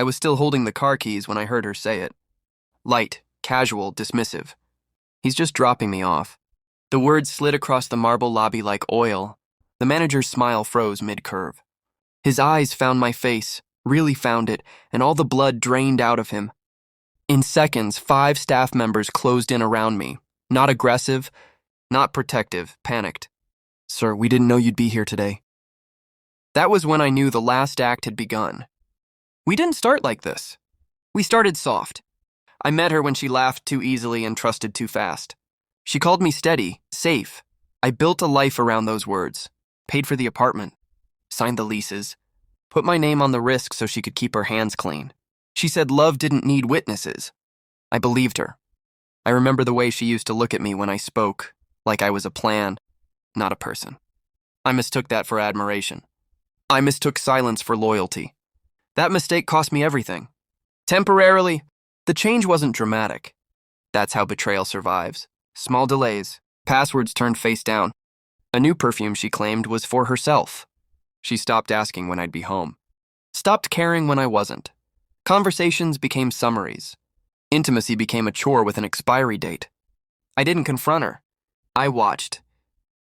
I was still holding the car keys when I heard her say it. Light, casual, dismissive. He's just dropping me off. The words slid across the marble lobby like oil. The manager's smile froze mid-curve. His eyes found my face, really found it, and all the blood drained out of him. In seconds, 5 staff members closed in around me. Not aggressive, not protective, panicked. "Sir, we didn't know you'd be here today." That was when I knew the last act had begun. We didn't start like this. We started soft. I met her when she laughed too easily and trusted too fast. She called me steady, safe. I built a life around those words. Paid for the apartment. Signed the leases. Put my name on the risk so she could keep her hands clean. She said love didn't need witnesses. I believed her. I remember the way she used to look at me when I spoke, like I was a plan, not a person. I mistook that for admiration. I mistook silence for loyalty. That mistake cost me everything. Temporarily, the change wasn't dramatic. That's how betrayal survives. Small delays, passwords turned face down. A new perfume, she claimed, was for herself. She stopped asking when I'd be home. Stopped caring when I wasn't. Conversations became summaries. Intimacy became a chore with an expiry date. I didn't confront her. I watched.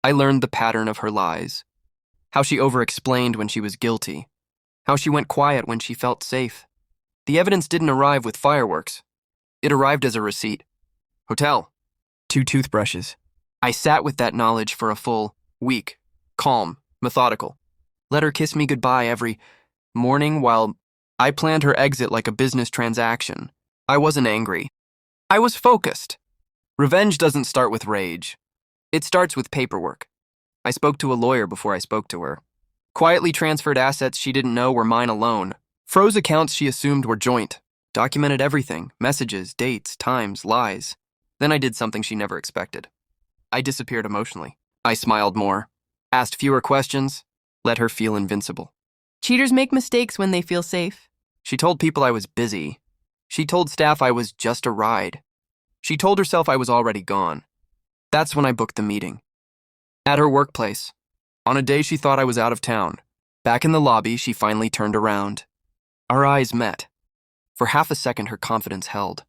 I learned the pattern of her lies. How she over-explained when she was guilty. How she went quiet when she felt safe. The evidence didn't arrive with fireworks. It arrived as a receipt. Hotel. 2 toothbrushes. I sat with that knowledge for a full week. Calm, methodical. Let her kiss me goodbye every morning while I planned her exit like a business transaction. I wasn't angry. I was focused. Revenge doesn't start with rage. It starts with paperwork. I spoke to a lawyer before I spoke to her. Quietly transferred assets she didn't know were mine alone. Froze accounts she assumed were joint. Documented everything, messages, dates, times, lies. Then I did something she never expected. I disappeared emotionally. I smiled more, asked fewer questions, let her feel invincible. Cheaters make mistakes when they feel safe. She told people I was busy. She told staff I was just a ride. She told herself I was already gone. That's when I booked the meeting. At her workplace. On a day she thought I was out of town. Back in the lobby, she finally turned around. Our eyes met. For half a second, her confidence held.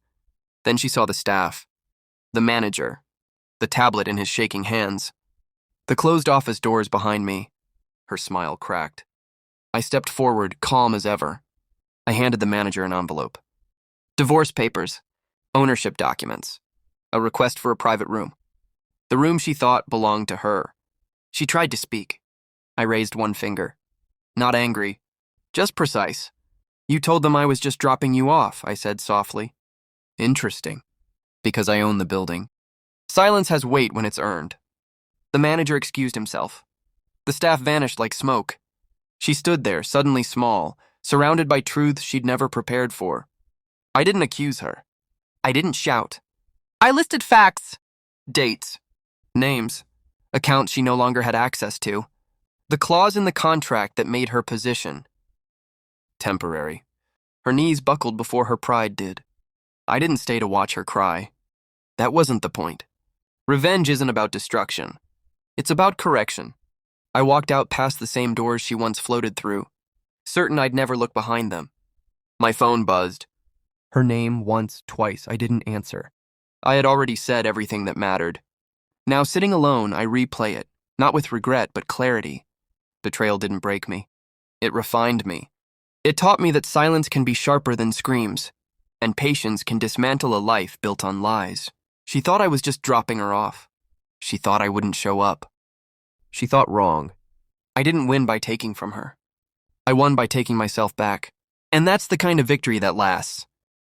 Then she saw the staff. The manager. The tablet in his shaking hands. The closed office doors behind me. Her smile cracked. I stepped forward, calm as ever. I handed the manager an envelope. Divorce papers. Ownership documents. A request for a private room. The room she thought belonged to her. She tried to speak. I raised one finger. Not angry. Just precise. "You told them I was just dropping you off," I said softly. "Interesting. Because I own the building." Silence has weight when it's earned. The manager excused himself. The staff vanished like smoke. She stood there, suddenly small, surrounded by truths she'd never prepared for. I didn't accuse her. I didn't shout. I listed facts. Dates. Names. Accounts she no longer had access to. The clause in the contract that made her position. Temporary. Her knees buckled before her pride did. I didn't stay to watch her cry. That wasn't the point. Revenge isn't about destruction. It's about correction. I walked out past the same doors she once floated through, certain I'd never look behind them. My phone buzzed. Her name once, twice, I didn't answer. I had already said everything that mattered. Now, sitting alone, I replay it, not with regret, but clarity. Betrayal didn't break me. It refined me. It taught me that silence can be sharper than screams, and patience can dismantle a life built on lies. She thought I was just dropping her off. She thought I wouldn't show up. She thought wrong. I didn't win by taking from her. I won by taking myself back. And that's the kind of victory that lasts.